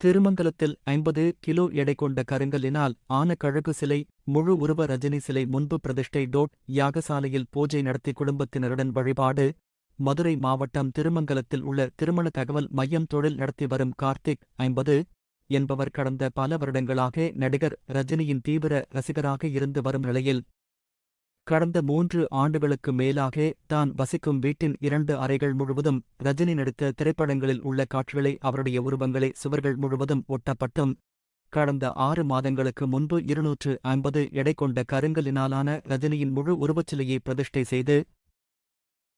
திருமங்கலத்தில் 50 kilo எடை கொண்ட கருங்கல்லினால் ஆன கழகு சிலை, முழு உருவ ரஜினி சிலை முன்பு பிரதிஷ்டை. யாகசாலையில் பூஜை நடத்தி குடும்பத்தினருடன் வழிபாடு. மதுரை மாவட்டம் திருமங்கலத்தில் உள்ள திருமண தகவல் மையம் தொழில் நடத்தி வரும் கார்த்திக் 50 என்பவர் கடந்த பல வருடங்களாக நடிகர் ரஜினியின் தீவிர ரசிகராக இருந்து வரும் நிலையில் கடந்த 3 ஆண்டுகளுக்கு மேலாக தான் வசிக்கும் வீட்டின் 2 அறைகள் முழுவதும் ரஜினி நடித்த திரைப்படங்களில் உள்ள காட்சிகளை அவருடைய உருவங்களை சுவர்கள் முழுவதும் ஒட்டப்பட்டும் கடந்த 6 மாதங்களுக்கு முன்பு 250 எடை கொண்ட கருங்கல்லினாலான ரஜினியின் முழு உருவச்சிலையை பிரதிஷ்டை செய்து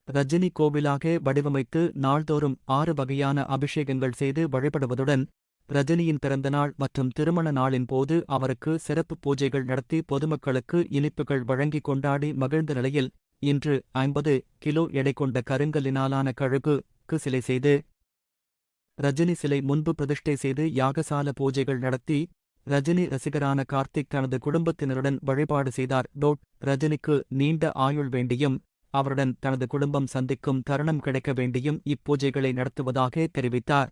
ரஜினி கோவிலாக வடிவமைத்து நாள்தோறும் 6 வகையான அபிஷேகங்கள் செய்து வழிபடுவதுடன் ரஜினியின் பிறந்தநாள் மற்றும் திருமண நாளின் போது அவருக்கு சிறப்பு பூஜைகள் நடத்தி பொதுமக்களுக்கு இனிப்புகள் வழங்கி கொண்டாடி மகிழ்ந்த நிலையில் இன்று 50 கிலோ எடை கொண்ட கருங்கல்லினாலான கழுகுக்கு சிலை செய்து ரஜினி சிலை முன்பு பிரதிஷ்டை செய்து யாகசால பூஜைகள் நடத்தி ரஜினி ரசிகரான கார்த்திக் தனது குடும்பத்தினருடன் வழிபாடு செய்தார். ரஜினிக்கு நீண்ட ஆயுள் வேண்டியும் அவருடன் தனது குடும்பம் சந்திக்கும் தருணம் கிடைக்க வேண்டியும் இப்பூஜைகளை நடத்துவதாக தெரிவித்தார்.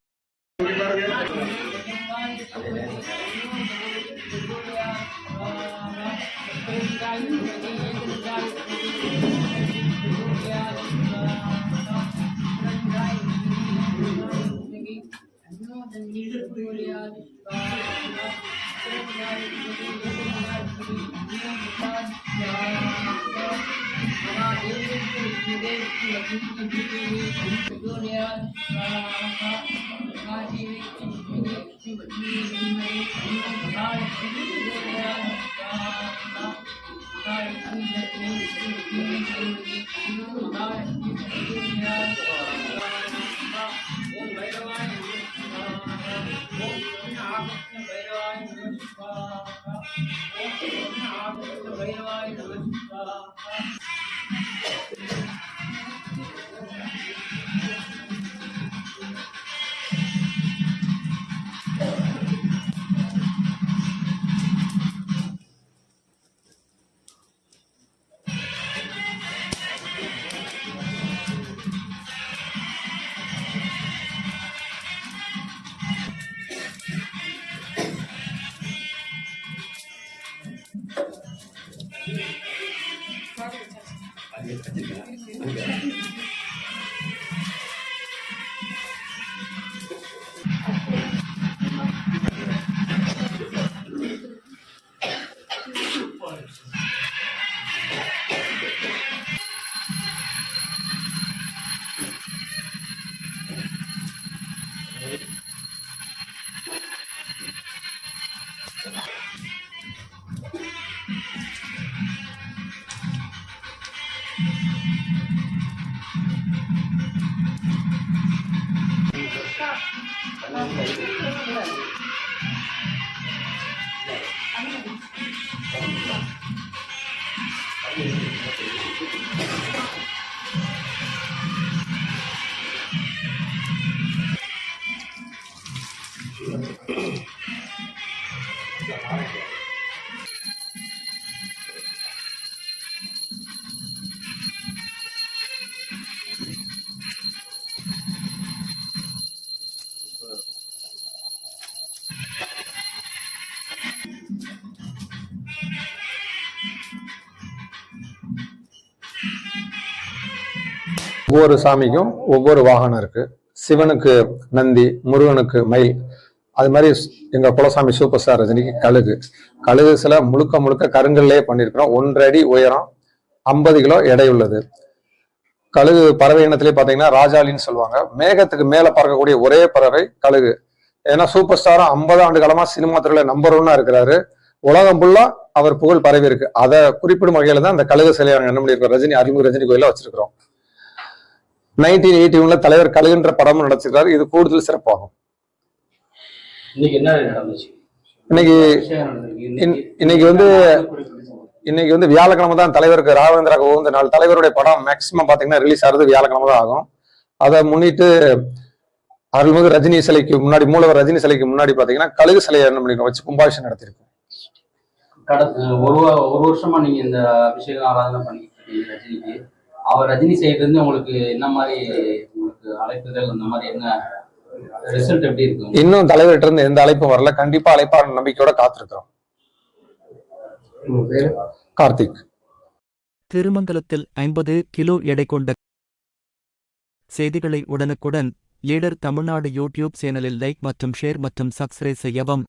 ஒவ்வொரு சாமிக்கும் ஒவ்வொரு வாகனம் இருக்கு. சிவனுக்கு நந்தி, முருகனுக்கு மயில், அது மாதிரி எங்க குலசாமி சூப்பர் ஸ்டார் ரஜினிக்கு கழுகு சில முழுக்க முழுக்க கருங்கல்லே பண்ணியிருக்கிறோம். 1 அடி உயரம், 50 கிலோ எடை உள்ளது. கழுகு பறவை இனத்திலே பாத்தீங்கன்னா ராஜாளின்னு சொல்லுவாங்க. மேகத்துக்கு மேல பறக்கக்கூடிய ஒரே பறவை கழுகு. ஏன்னா சூப்பர் ஸ்டாரும் 50 ஆண்டு காலமா சினிமா துறையில நம்பர் 1 இருக்கிறாரு. உலகம் ஃபுல்லா அவர் புகழ் பரவி இருக்கு. அதை குறிப்பிடும் வகையில தான் அந்த கழுகு சிலையை என்ன பண்ணியிருக்கோம், ரஜினி அறிமுக ரஜினி கோயில வச்சிருக்கிறோம். 1981 தலைவர் கழுகுன்ற படமும் நடிச்சிருக்காரு. இது கூடுதல் சிறப்பாகும். இன்னைக்கு வந்து வியாழக்கிழமை தான் தலைவருக்கு ராகவேந்திரா உகந்த நாள். தலைவருடைய படம் மேக்சிமம் பாத்தீங்கன்னா ரிலீஸ் ஆகுது வியாழக்கிழமை தான் ஆகும். அதை முன்னிட்டு அருள்மிகு ரஜினி சிலைக்கு முன்னாடி, மூலவர் ரஜினி சிலைக்கு முன்னாடி பாத்தீங்கன்னா கழுகு சிலையை என்ன பண்ணிருக்கோம் வச்சு கும்பாபிஷேகம் நடத்திருக்கோம். ஒரு வருஷமா நீங்க இந்த அபிஷேகம் ஆராதனை பண்ணிட்டு இருக்கீங்க ரஜினிக்கு. அவர் ரஜினி சைடு இருந்து உங்களுக்கு என்ன மாதிரி உங்களுக்கு அழைப்புகள், அந்த மாதிரி என்ன ரிசல்ட் எப்படி இருக்கு? இன்னும் தலைவர்கிட்ட இருந்து எந்த அழைப்பும் வரல. கண்டிப்பா அழைப்பான நம்பிக்கையோட காத்திருக்கிறோம். கார்த்திக். திருமங்கலத்தில் 50 கிலோ எடை கொண்ட செய்திகளை உடனுக்குடன் லீடர் தமிழ்நாடு யூடியூப் சேனலில் லைக் மற்றும் ஷேர் மற்றும் சப்ஸ்கிரைப் செய்யவும்.